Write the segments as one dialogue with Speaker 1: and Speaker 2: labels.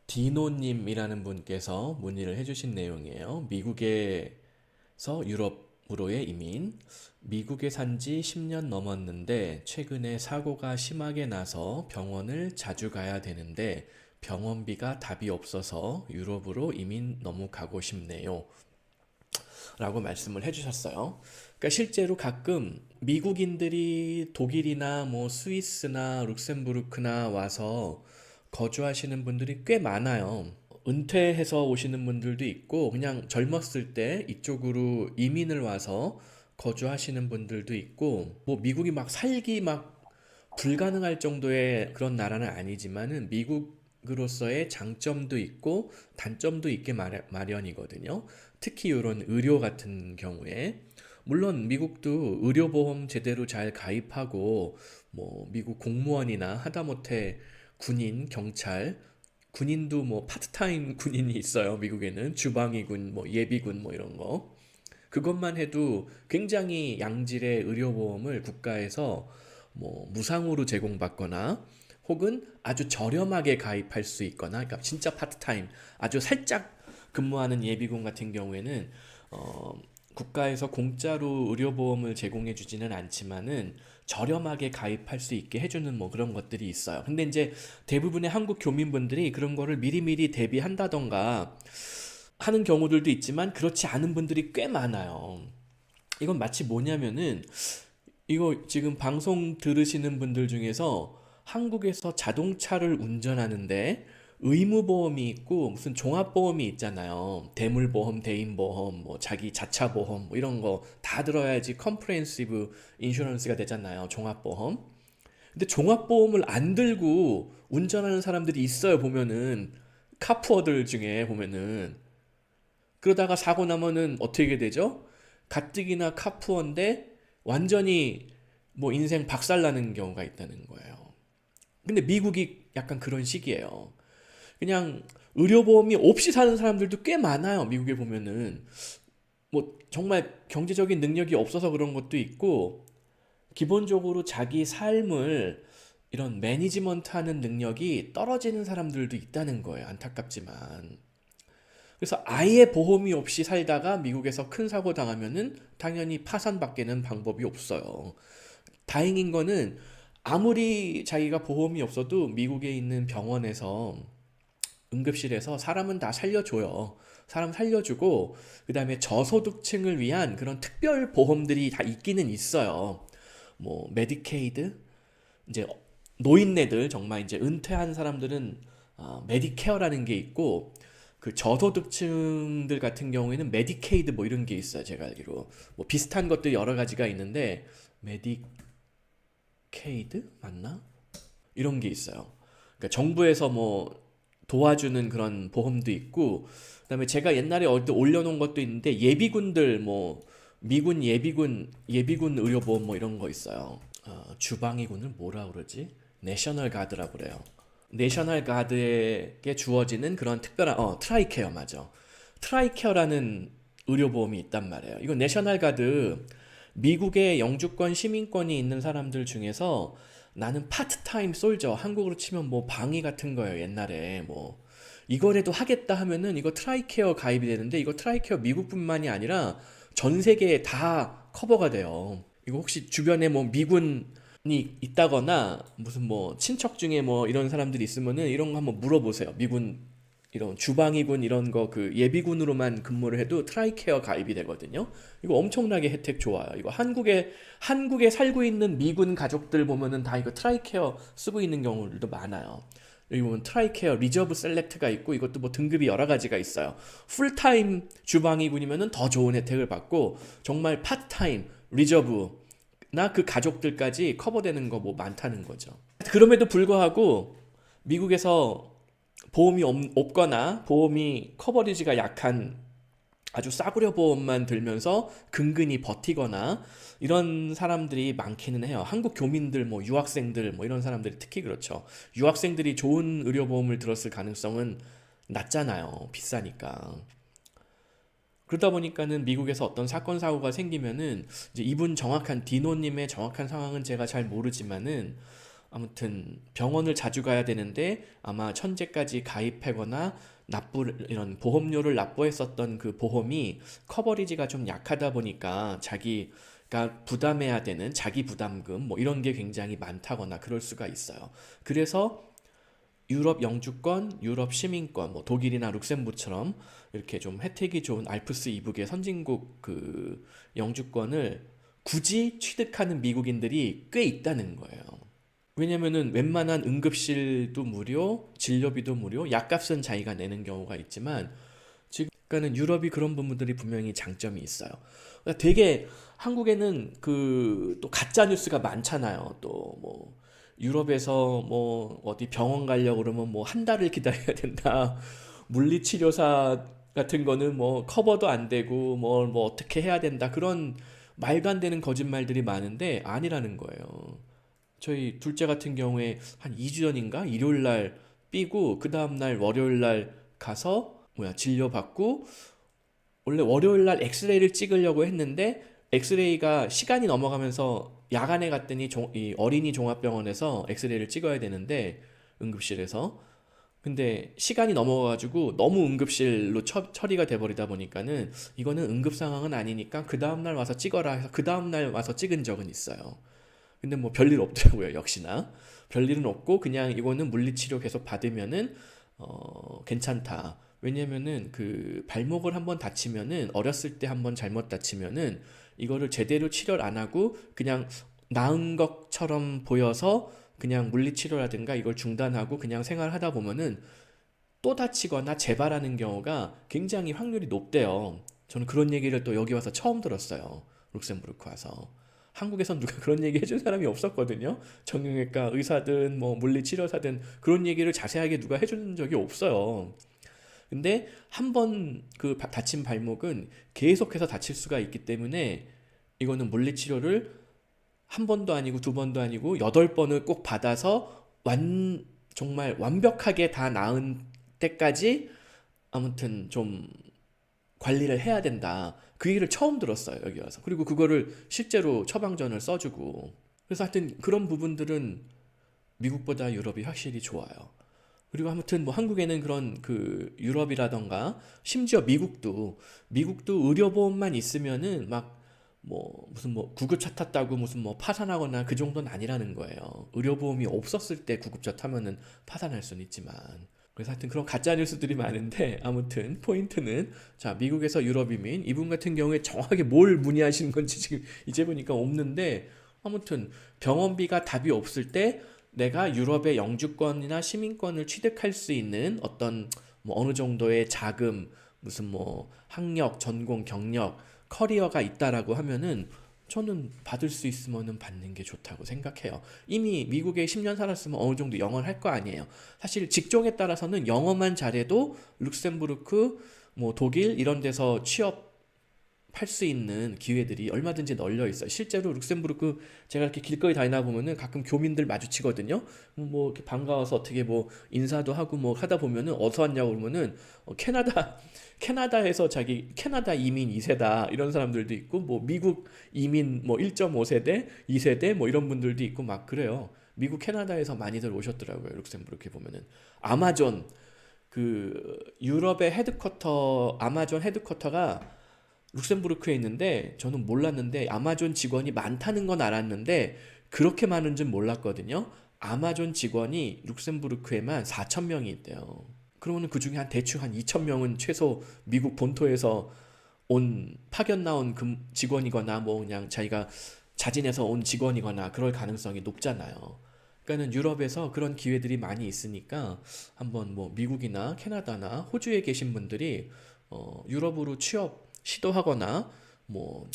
Speaker 1: 디노님이라는 분께서 문의를 해주신 내용이에요. 미국에서 유럽으로의 이민. 미국에 산지 10년 넘었는데 최근에 사고가 심하게 나서 병원을 자주 가야 되는데 병원비가 답이 없어서 유럽으로 이민 너무 가고 싶네요. 라고 말씀을 해주셨어요. 그러니까 실제로 가끔 미국인들이 독일이나 뭐 스위스나 룩셈부르크나 와서 거주하시는 분들이 꽤 많아요. 은퇴해서 오시는 분들도 있고 그냥 젊었을 때 이쪽으로 이민을 와서 거주하시는 분들도 있고 뭐 미국이 막 살기 막 불가능할 정도의 그런 나라는 아니지만은 미국으로서의 장점도 있고 단점도 있게 마련이거든요. 특히 이런 의료 같은 경우에 물론 미국도 의료보험 제대로 잘 가입하고 뭐 미국 공무원이나 하다못해 군인, 경찰, 군인도 뭐 파트타임 군인이 있어요. 미국에는 주방위군, 뭐 예비군 뭐 이런 거. 그것만 해도 굉장히 양질의 의료보험을 국가에서 뭐 무상으로 제공받거나 혹은 아주 저렴하게 가입할 수 있거나 그러니까 진짜 파트타임 아주 살짝 근무하는 예비군 같은 경우에는 어, 국가에서 공짜로 의료보험을 제공해 주지는 않지만은 저렴하게 가입할 수 있게 해주는 뭐 그런 것들이 있어요. 근데 이제 대부분의 한국 교민분들이 그런 거를 미리미리 대비한다던가 하는 경우들도 있지만 그렇지 않은 분들이 꽤 많아요. 이건 마치 뭐냐면은 이거 지금 방송 들으시는 분들 중에서 한국에서 자동차를 운전하는데 의무보험이 있고 무슨 종합보험이 있잖아요. 대물보험, 대인보험, 뭐 자기 자차보험 뭐 이런 거 다 들어야지 컴프레hen시브 인슈런스가 되잖아요. 종합보험. 근데 종합보험을 안 들고 운전하는 사람들이 있어요. 보면은 카푸어들 중에 보면은 그러다가 사고 나면은 어떻게 되죠? 가뜩이나 카푸어인데 완전히 뭐 인생 박살나는 경우가 있다는 거예요. 근데 미국이 약간 그런 식이에요. 그냥 의료보험이 없이 사는 사람들도 꽤 많아요. 미국에 보면은 뭐 정말 경제적인 능력이 없어서 그런 것도 있고 기본적으로 자기 삶을 이런 매니지먼트 하는 능력이 떨어지는 사람들도 있다는 거예요. 안타깝지만. 그래서 아예 보험이 없이 살다가 미국에서 큰 사고 당하면은 당연히 파산밖에는 방법이 없어요. 다행인 거는 아무리 자기가 보험이 없어도 미국에 있는 병원에서 응급실에서 사람은 다 살려줘요. 사람 살려주고 그다음에 저소득층을 위한 그런 특별 보험들이 다 있기는 있어요. 뭐 메디케이드 이제 노인네들 정말 이제 은퇴한 사람들은 메디케어라는 게 있고 그 저소득층들 같은 경우에는 메디케이드 뭐 이런 게 있어요. 제가 알기로 뭐 비슷한 것들 여러 가지가 있는데 메디케이드 맞나? 이런 게 있어요. 그러니까 정부에서 뭐 도와주는 그런 보험도 있고 그다음에 제가 옛날에 어디 올려놓은 것도 있는데 예비군들 뭐 미군 예비군 의료보험 뭐 이런 거 있어요. 주방위군을 뭐라 그러지? 내셔널 가드라고 그래요. 내셔널 가드에게 주어지는 그런 특별한 트라이케어 맞아. 트라이케어라는 의료보험이 있단 말이에요. 이거 내셔널 가드 미국의 영주권 시민권이 있는 사람들 중에서 나는 파트타임 솔저 한국으로 치면 뭐 방위 같은 거예요. 옛날에 뭐 이거라도 하겠다 하면은 이거 트라이케어 가입이 되는데 이거 트라이케어 미국뿐만이 아니라 전 세계에 다 커버가 돼요. 이거 혹시 주변에 뭐 미군이 있다거나 무슨 뭐 친척 중에 뭐 이런 사람들이 있으면은 이런 거 한번 물어보세요. 미군 이런 주방위군 이런 거 그 예비군으로만 근무를 해도 트라이케어 가입이 되거든요. 이거 엄청나게 혜택 좋아요. 이거 한국에 살고 있는 미군 가족들 보면은 다 이거 트라이케어 쓰고 있는 경우들도 많아요. 여기 보면 트라이케어 리저브 셀렉트가 있고 이것도 뭐 등급이 여러 가지가 있어요. 풀타임 주방위군이면은 더 좋은 혜택을 받고 정말 파트타임 리저브나 그 가족들까지 커버되는 거 뭐 많다는 거죠. 그럼에도 불구하고 미국에서 보험이 없거나 보험이 커버리지가 약한 아주 싸구려 보험만 들면서 근근히 버티거나 이런 사람들이 많기는 해요. 한국 교민들, 뭐 유학생들, 뭐 이런 사람들이 특히 그렇죠. 유학생들이 좋은 의료보험을 들었을 가능성은 낮잖아요. 비싸니까. 그러다 보니까는 미국에서 어떤 사건 사고가 생기면은 이제 이분 정확한 디노님의 정확한 상황은 제가 잘 모르지만은 아무튼 병원을 자주 가야 되는데 아마 천재까지 가입하거나 이런 보험료를 납부했었던 그 보험이 커버리지가 좀 약하다 보니까 자기가 부담해야 되는 자기 부담금 뭐 이런 게 굉장히 많다거나 그럴 수가 있어요. 그래서 유럽 영주권, 유럽 시민권, 뭐 독일이나 룩셈부르처럼 이렇게 좀 혜택이 좋은 알프스 이북의 선진국 그 영주권을 굳이 취득하는 미국인들이 꽤 있다는 거예요. 왜냐면은 웬만한 응급실도 무료, 진료비도 무료, 약값은 자기가 내는 경우가 있지만 지금 그러니까는 유럽이 그런 부분들이 분명히 장점이 있어요. 그러니까 되게 한국에는 그 또 가짜 뉴스가 많잖아요. 또 뭐 유럽에서 뭐 어디 병원 가려고 그러면 뭐 한 달을 기다려야 된다. 물리치료사 같은 거는 뭐 커버도 안 되고 뭐 어떻게 해야 된다. 그런 말도 안 되는 거짓말들이 많은데 아니라는 거예요. 저희 둘째 같은 경우에 한 2주 전인가 일요일 날 삐고 그 다음 날 월요일 날 가서 진료받고 원래 월요일 날 엑스레이를 찍으려고 했는데 엑스레이가 시간이 넘어가면서 야간에 갔더니 이 어린이 종합병원에서 엑스레이를 찍어야 되는데 응급실에서 근데 시간이 넘어가가지고 너무 응급실로 처리가 돼버리다 보니까는 이거는 응급 상황은 아니니까 그 다음날 와서 찍어라 해서 그 다음날 와서 찍은 적은 있어요. 근데 뭐 별일 없더라고요, 역시나. 별일은 없고 그냥 이거는 물리치료 계속 받으면은 괜찮다. 왜냐면은 그 발목을 한번 다치면은 어렸을 때 한번 잘못 다치면은 이거를 제대로 치료를 안 하고 그냥 나은 것처럼 보여서 그냥 물리치료라든가 이걸 중단하고 그냥 생활하다 보면은 또 다치거나 재발하는 경우가 굉장히 확률이 높대요. 저는 그런 얘기를 또 여기 와서 처음 들었어요. 룩셈부르크 와서. 한국에선 누가 그런 얘기 해준 사람이 없었거든요. 정형외과 의사든 뭐 물리치료사든 그런 얘기를 자세하게 누가 해준 적이 없어요. 근데 한 번 그 다친 발목은 계속해서 다칠 수가 있기 때문에 이거는 물리치료를 한 번도 아니고 두 번도 아니고 8번을 꼭 받아서 정말 완벽하게 다 나은 때까지 아무튼 좀 관리를 해야 된다. 그 얘기를 처음 들었어요, 여기 와서. 그리고 그거를 실제로 처방전을 써주고. 그래서 하여튼 그런 부분들은 미국보다 유럽이 확실히 좋아요. 그리고 아무튼 뭐 한국에는 그런 그 유럽이라던가 심지어 미국도 의료보험만 있으면은 막 뭐 무슨 뭐 구급차 탔다고 무슨 뭐 파산하거나 그 정도는 아니라는 거예요. 의료보험이 없었을 때 구급차 타면은 파산할 수는 있지만. 그래서 하여튼 그런 가짜 뉴스들이 많은데 아무튼 포인트는 자 미국에서 유럽 이민 이분 같은 경우에 정확하게 뭘 문의하시는 건지 지금 이제 보니까 없는데 아무튼 병원비가 답이 없을 때 내가 유럽의 영주권이나 시민권을 취득할 수 있는 어떤 뭐 어느 정도의 자금 무슨 뭐 학력, 전공, 경력, 커리어가 있다라고 하면은 저는 받을 수 있으면은 받는 게 좋다고 생각해요. 이미 미국에 10년 살았으면 어느 정도 영어를 할 거 아니에요. 사실 직종에 따라서는 영어만 잘해도 룩셈부르크, 뭐 독일 이런 데서 취업할 수 있는 기회들이 얼마든지 널려 있어요. 실제로 룩셈부르크 제가 이렇게 길거리 다니다 보면은 가끔 교민들 마주치거든요. 뭐 이렇게 반가워서 어떻게 뭐 인사도 하고 뭐 하다 보면은 어디서 왔냐고 그러면은 캐나다에서 자기 캐나다 이민 2세다 이런 사람들도 있고 뭐 미국 이민 뭐 1.5세대, 2세대 뭐 이런 분들도 있고 막 그래요. 미국 캐나다에서 많이들 오셨더라고요. 룩셈부르크에 보면은 아마존 그 유럽의 헤드쿼터 아마존 헤드쿼터가 룩셈부르크에 있는데 저는 몰랐는데 아마존 직원이 많다는 건 알았는데 그렇게 많은 줄 몰랐거든요. 아마존 직원이 룩셈부르크에만 4천 명이 있대요. 그러면 그 중에 한 대충 한 2천 명은 최소 미국 본토에서 파견 나온 직원이거나 뭐 그냥 자기가 자진해서 온 직원이거나 그럴 가능성이 높잖아요. 그러니까는 유럽에서 그런 기회들이 많이 있으니까 한번 뭐 미국이나 캐나다나 호주에 계신 분들이 유럽으로 취업 시도하거나 뭐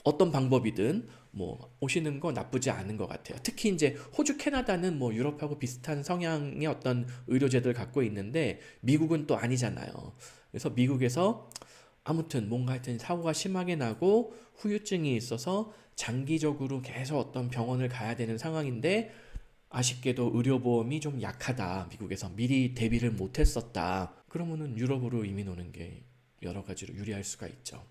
Speaker 1: 어떤 방법이든 뭐 오시는 거 나쁘지 않은 것 같아요. 특히 이제 호주, 캐나다는 뭐 유럽하고 비슷한 성향의 어떤 의료제도를 갖고 있는데 미국은 또 아니잖아요. 그래서 미국에서 아무튼 뭔가 하여튼 사고가 심하게 나고 후유증이 있어서 장기적으로 계속 어떤 병원을 가야 되는 상황인데 아쉽게도 의료보험이 좀 약하다. 미국에서 미리 대비를 못했었다. 그러면은 유럽으로 이민 오는 게 여러 가지로 유리할 수가 있죠.